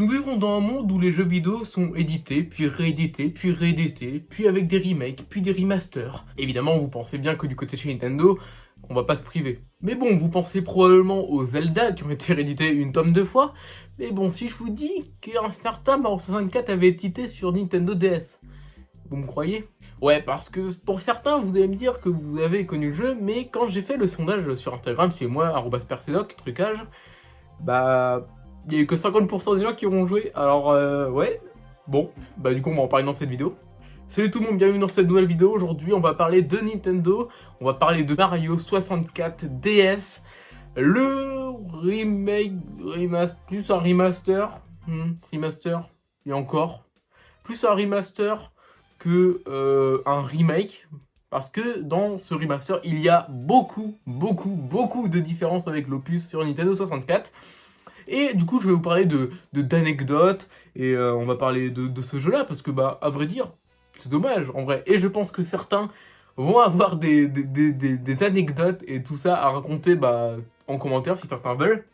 Nous vivons dans un monde où les jeux vidéo sont édités, puis réédités, puis réédités, puis avec des remakes, puis des remasters. Évidemment, vous pensez bien que du côté chez Nintendo, on va pas se priver. Mais bon, vous pensez probablement aux Zelda qui ont été réédités une tonne de fois. Mais bon, si je vous dis qu'un certain Mario 64 avait été édité sur Nintendo DS, vous me croyez? Ouais, parce que pour certains, vous allez me dire que vous avez connu le jeu, mais quand j'ai fait le sondage sur Instagram, suivez-moi, @percedoc, trucage, bah, il y a eu que 50% des gens qui auront joué. Alors, ouais, bon, bah du coup, on va en parler dans cette vidéo. Salut tout le monde, bienvenue dans cette nouvelle vidéo. Aujourd'hui, on va parler de Nintendo, on va parler de Mario 64 DS, le remake, plus un remaster, remaster, et encore, plus un remaster que un remake, parce que dans ce remaster, il y a beaucoup de différences avec l'opus sur Nintendo 64. Et du coup, je vais vous parler d'anecdotes, et on va parler de ce jeu-là, parce que, bah, à vrai dire, c'est dommage, en vrai. Et je pense que certains vont avoir des anecdotes et tout ça à raconter, bah, en commentaire, si certains veulent.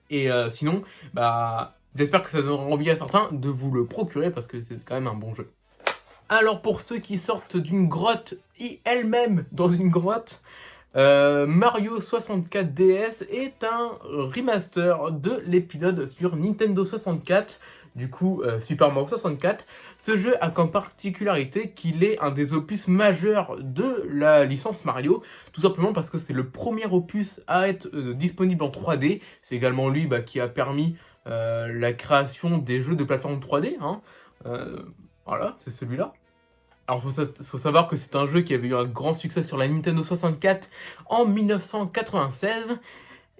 Et sinon, bah, j'espère que ça donnera envie à certains de vous le procurer, parce que c'est quand même un bon jeu. Alors pour ceux qui sortent d'une grotte, elle-même dans une grotte, Mario 64 DS est un remaster de l'épisode sur Nintendo 64, du coup Super Mario 64. Ce jeu a comme particularité qu'il est un des opus majeurs de la licence Mario, tout simplement parce que c'est le premier opus à être disponible en 3D. C'est également lui qui a permis la création des jeux de plateforme 3D, hein. Voilà, c'est celui-là. Alors faut savoir que c'est un jeu qui avait eu un grand succès sur la Nintendo 64 en 1996.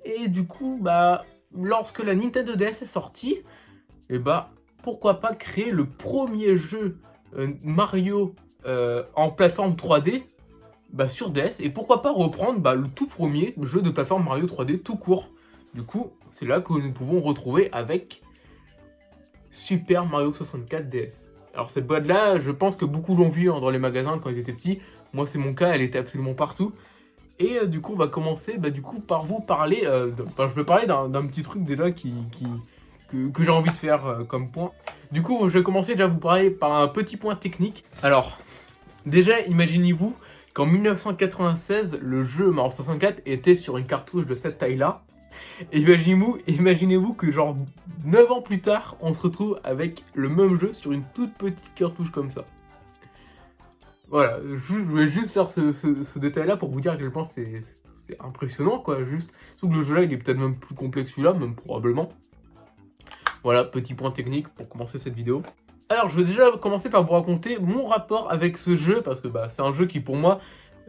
Et du coup, bah, lorsque la Nintendo DS est sortie, et bah, pourquoi pas créer le premier jeu Mario en plateforme 3D sur DS. Et pourquoi pas reprendre le tout premier jeu de plateforme Mario 3D tout court. Du coup, c'est là que nous pouvons retrouver avec Super Mario 64 DS. Alors cette boîte-là, je pense que beaucoup l'ont vue dans les magasins quand ils étaient petits. Moi, c'est mon cas, elle était absolument partout. Et du coup, on va commencer par vous parler... je vais parler d'un petit truc déjà que j'ai envie de faire comme point. Du coup, je vais commencer déjà à vous parler par un petit point technique. Alors, déjà, imaginez-vous qu'en 1996, le jeu Mario 64 était sur une cartouche de cette taille-là. Imaginez-vous que genre 9 ans plus tard, on se retrouve avec le même jeu sur une toute petite cartouche comme ça. Voilà, je voulais juste faire ce détail-là pour vous dire à quel point c'est impressionnant, quoi, juste. Surtout que le jeu-là, il est peut-être même plus complexe que celui-là, même probablement. Voilà, petit point technique pour commencer cette vidéo. Alors, je vais déjà commencer par vous raconter mon rapport avec ce jeu, parce que c'est un jeu qui, pour moi,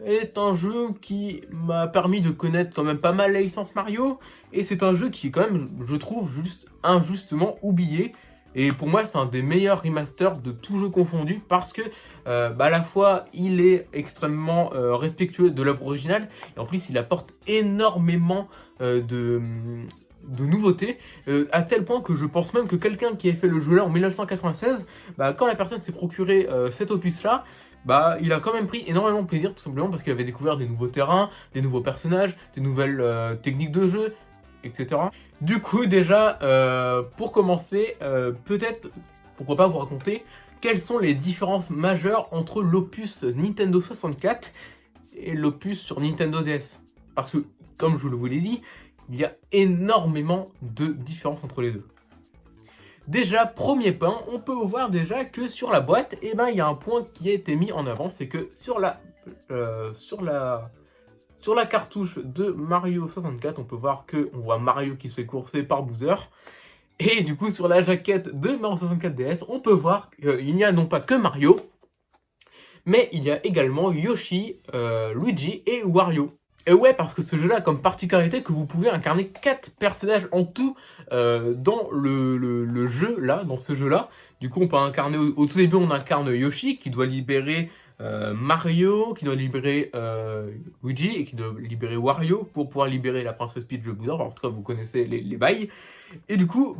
est un jeu qui m'a permis de connaître quand même pas mal la licence Mario, et c'est un jeu qui est quand même, je trouve, juste injustement oublié. Et pour moi, c'est un des meilleurs remasters de tout jeu confondu, parce que à la fois, il est extrêmement respectueux de l'œuvre originale, et en plus, il apporte énormément de nouveautés, à tel point que je pense même que quelqu'un qui a fait le jeu là en 1996, quand la personne s'est procuré cet opus là, il a quand même pris énormément de plaisir, tout simplement parce qu'il avait découvert des nouveaux terrains, des nouveaux personnages, des nouvelles techniques de jeu, etc. Du coup, déjà, pour commencer, peut-être, pourquoi pas vous raconter quelles sont les différences majeures entre l'opus Nintendo 64 et l'opus sur Nintendo DS. Parce que, comme je vous l'ai dit, il y a énormément de différences entre les deux. Déjà, premier point, on peut voir déjà que sur la boîte, il y a un point qui a été mis en avant, c'est que sur la cartouche de Mario 64, on peut voir on voit Mario qui se fait courser par Bowser. Et du coup, sur la jaquette de Mario 64 DS, on peut voir qu'il n'y a non pas que Mario, mais il y a également Yoshi, Luigi et Wario. Et ouais, parce que ce jeu-là a comme particularité que vous pouvez incarner 4 personnages en tout dans le jeu, là, dans ce jeu-là. Du coup, on peut incarner, au tout début, on incarne Yoshi, qui doit libérer Mario, qui doit libérer Luigi, et qui doit libérer Wario, pour pouvoir libérer la princesse Peach de Bowser. En tout cas, vous connaissez les bails. Et du coup,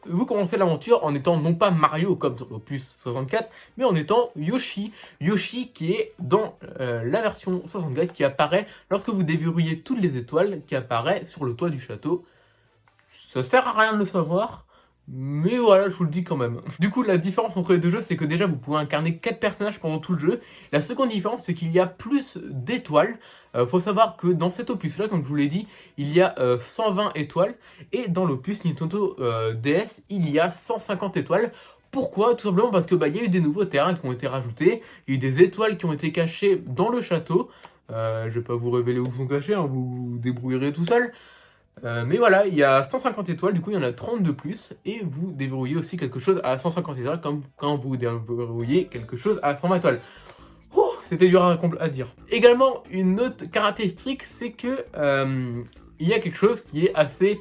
vous commencez l'aventure en étant non pas Mario comme sur l'opus 64, mais en étant Yoshi. Yoshi qui est dans la version 64, qui apparaît lorsque vous déverrouillez toutes les étoiles, qui apparaît sur le toit du château. Ça sert à rien de le savoir, Mais voilà, je vous le dis quand même. Du coup, la différence entre les deux jeux, c'est que déjà, vous pouvez incarner 4 personnages pendant tout le jeu. La seconde différence, c'est qu'il y a plus d'étoiles. Faut savoir que dans cet opus-là, comme je vous l'ai dit, il y a 120 étoiles. Et dans l'opus Nintendo DS, il y a 150 étoiles. Pourquoi? Tout simplement parce que il y a eu des nouveaux terrains qui ont été rajoutés. Il y a eu des étoiles qui ont été cachées dans le château. Je vais pas vous révéler où ils sont cachés, hein, vous vous débrouillerez tout seul. Mais voilà, il y a 150 étoiles, du coup il y en a 30 de plus, et vous déverrouillez aussi quelque chose à 150 étoiles, comme quand vous déverrouillez quelque chose à 120 étoiles. Oh, c'était dur à dire. Également, une autre caractéristique, c'est que il y a quelque chose qui est assez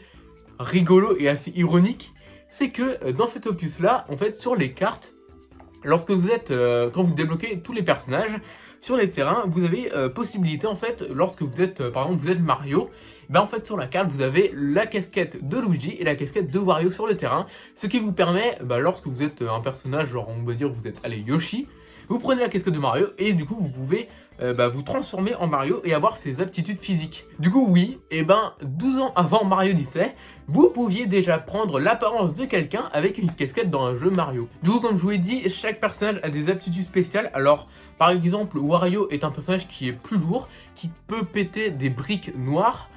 rigolo et assez ironique, c'est que dans cet opus-là, en fait, sur les cartes, lorsque vous êtes, quand vous débloquez tous les personnages, sur les terrains, vous avez possibilité en fait, lorsque vous êtes, par exemple, vous êtes Mario, en fait sur la carte vous avez la casquette de Luigi et la casquette de Wario sur le terrain, ce qui vous permet, lorsque vous êtes un personnage, genre on va dire vous êtes, allez, Yoshi, vous prenez la casquette de Mario et du coup vous pouvez vous transformer en Mario et avoir ses aptitudes physiques. Du coup oui, 12 ans avant Mario Odyssey, vous pouviez déjà prendre l'apparence de quelqu'un avec une casquette dans un jeu Mario. Du coup comme je vous l'ai dit, chaque personnage a des aptitudes spéciales. Alors par exemple Wario est un personnage qui est plus lourd, qui peut péter des briques noires.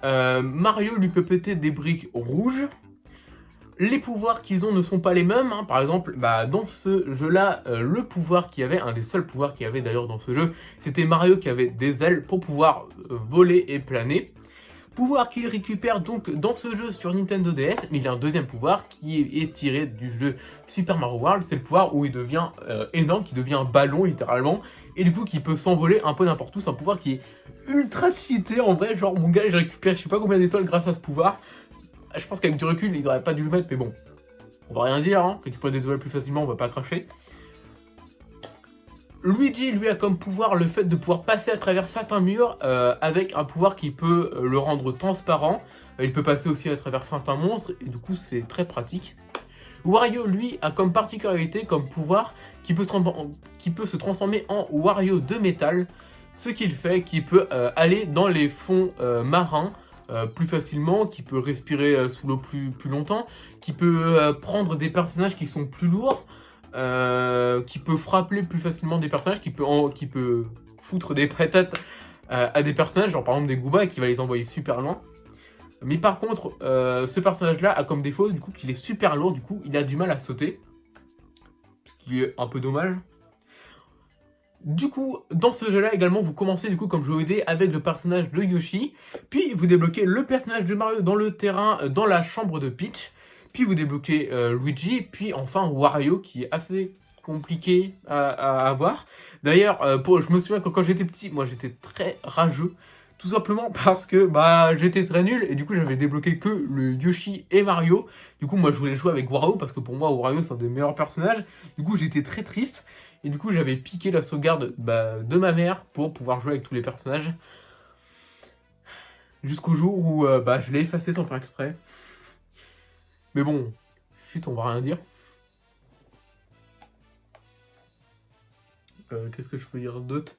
Mario lui peut péter des briques rouges. Les pouvoirs qu'ils ont ne sont pas les mêmes, hein. Par exemple, dans ce jeu-là, le pouvoir qu'il y avait, un des seuls pouvoirs qu'il y avait d'ailleurs dans ce jeu, c'était Mario qui avait des ailes pour pouvoir voler et planer. Pouvoir qu'il récupère donc dans ce jeu sur Nintendo DS, mais il a un deuxième pouvoir qui est tiré du jeu Super Mario World, c'est le pouvoir où il devient énorme, qui devient un ballon littéralement, et du coup qui peut s'envoler un peu n'importe où, c'est un pouvoir qui est ultra cheaté en vrai, genre mon gars j'ai récupéré je sais pas combien d'étoiles grâce à ce pouvoir. Je pense qu'avec du recul ils auraient pas dû le mettre, mais bon, on va rien dire, hein. Récupérer des étoiles plus facilement, on va pas cracher. Luigi, lui, a comme pouvoir le fait de pouvoir passer à travers certains murs avec un pouvoir qui peut le rendre transparent. Il peut passer aussi à travers certains monstres, et du coup, c'est très pratique. Wario, lui, a comme particularité, comme pouvoir, qui peut se transformer en Wario de métal, ce qu'il fait, qui peut aller dans les fonds marins plus facilement, qui peut respirer sous l'eau plus longtemps, qui peut prendre des personnages qui sont plus lourds, qui peut frapper plus facilement des personnages, qui peut foutre des patates à des personnages, genre par exemple des Goombas, et qui va les envoyer super loin. Mais par contre, ce personnage-là a comme défaut du coup qu'il est super lourd, du coup il a du mal à sauter, ce qui est un peu dommage. Du coup, dans ce jeu-là également, vous commencez du coup, comme je vous l'ai dit, avec le personnage de Yoshi, puis vous débloquez le personnage de Mario dans le terrain, dans la chambre de Peach, puis vous débloquez Luigi, puis enfin Wario, qui est assez compliqué à avoir. D'ailleurs, je me souviens que quand j'étais petit, moi j'étais très rageux, tout simplement parce que j'étais très nul, et du coup j'avais débloqué que le Yoshi et Mario. Du coup moi je voulais jouer avec Wario, parce que pour moi Wario c'est un des meilleurs personnages. Du coup j'étais très triste. Et du coup, j'avais piqué la sauvegarde de ma mère pour pouvoir jouer avec tous les personnages. Jusqu'au jour où je l'ai effacé sans faire exprès. Mais bon, chut, on va rien dire. Qu'est-ce que je peux dire d'autre?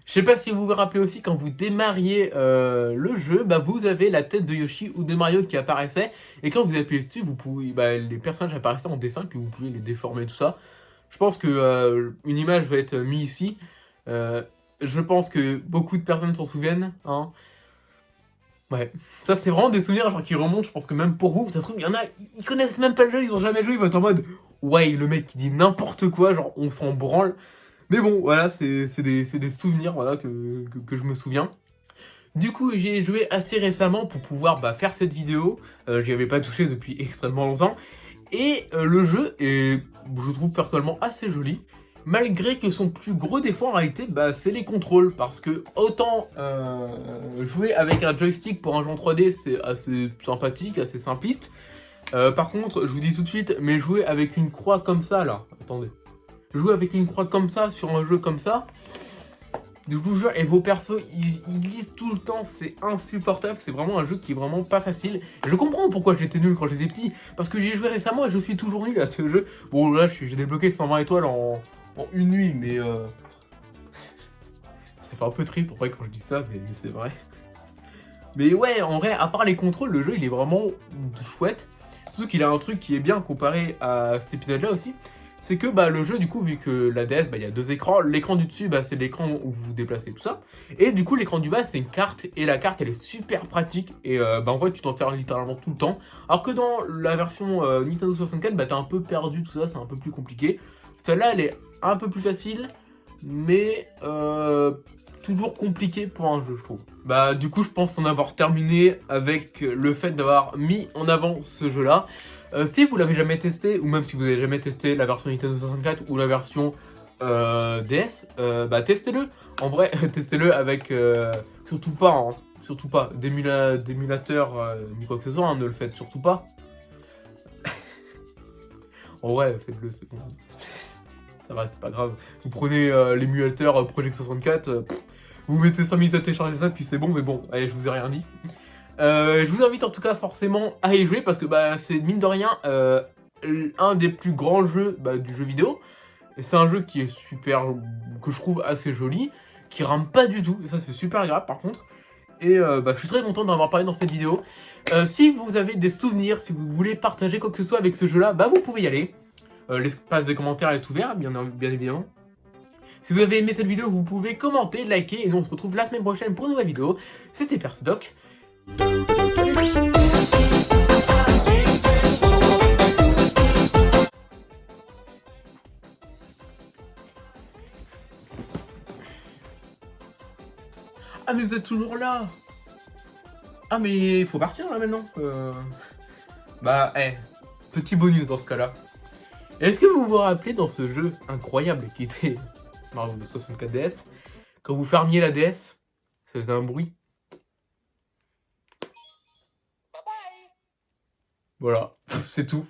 Je sais pas si vous vous rappelez aussi, quand vous démarriez le jeu, vous avez la tête de Yoshi ou de Mario qui apparaissait. Et quand vous appuyez dessus, vous pouvez, les personnages apparaissaient en dessin, puis vous pouvez les déformer, tout ça. Je pense que une image va être mise ici. Je pense que beaucoup de personnes s'en souviennent. Hein. Ouais. Ça, c'est vraiment des souvenirs genre, qui remontent. Je pense que même pour vous, ça se trouve, il y en a, ils connaissent même pas le jeu, ils ont jamais joué. Ils vont être en mode, ouais, le mec qui dit n'importe quoi, genre, on s'en branle. Mais bon, voilà, c'est des souvenirs voilà, que je me souviens. Du coup, j'ai joué assez récemment pour pouvoir faire cette vidéo. J'y avais pas touché depuis extrêmement longtemps. Et le jeu est, je trouve personnellement, assez joli. Malgré que son plus gros défaut en réalité, c'est les contrôles. Parce que autant jouer avec un joystick pour un jeu en 3D, c'est assez sympathique, assez simpliste. Par contre, je vous dis tout de suite, mais jouer avec une croix comme ça, là, attendez. Jouer avec une croix comme ça, sur un jeu comme ça, je vous jure, et vos persos, ils glissent tout le temps, c'est insupportable, c'est vraiment un jeu qui est vraiment pas facile. Je comprends pourquoi j'étais nul quand j'étais petit, parce que j'y ai joué récemment et je suis toujours nul à ce jeu. Bon là, j'ai débloqué 120 étoiles en une nuit, mais ça fait un peu triste en vrai quand je dis ça, mais c'est vrai. Mais ouais, en vrai, à part les contrôles, le jeu il est vraiment chouette. Surtout qu'il a un truc qui est bien comparé à cet épisode-là aussi, c'est que bah, le jeu, du coup, vu que la DS, bah, il y a 2 écrans, l'écran du dessus, bah, c'est l'écran où vous vous déplacez, tout ça. Et du coup, l'écran du bas, c'est une carte, et la carte, elle est super pratique, et bah, en fait, tu t'en sers littéralement tout le temps. Alors que dans la version Nintendo 64, bah, t'es un peu perdu, tout ça, c'est un peu plus compliqué. Celle-là, elle est un peu plus facile, mais toujours compliqué pour un jeu, je trouve. Bah, du coup, je pense en avoir terminé avec le fait d'avoir mis en avant ce jeu-là. Si vous l'avez jamais testé, ou même si vous n'avez jamais testé la version Nintendo 64 ou la version DS, bah testez-le. En vrai, testez-le avec surtout pas, hein, surtout pas d'émulateur ni quoi que ce soit, hein, ne le faites surtout pas. En vrai, faites-le, c'est bon. Ça va, c'est pas grave. Vous prenez l'émulateur Project 64, vous mettez 5 minutes à télécharger ça, puis c'est bon, mais bon, allez, je vous ai rien dit. Je vous invite en tout cas forcément à y jouer parce que bah, c'est mine de rien un des plus grands jeux bah, du jeu vidéo. Et c'est un jeu qui est super, que je trouve assez joli, qui rame pas du tout, et ça c'est super agréable par contre. Et bah, je suis très content d'en avoir parlé dans cette vidéo. Si vous avez des souvenirs, si vous voulez partager quoi que ce soit avec ce jeu-là, bah vous pouvez y aller. L'espace des commentaires est ouvert, bien évidemment. Si vous avez aimé cette vidéo, vous pouvez commenter, liker, et nous on se retrouve la semaine prochaine pour une nouvelle vidéo. C'était Percedoc. Ah mais vous êtes toujours là. Ah mais il faut partir là maintenant. Bah petit bonus dans ce cas-là. Est-ce que vous vous rappelez dans ce jeu incroyable qui était Mario 64 DS, quand vous fermiez la DS, ça faisait un bruit. Voilà, c'est tout.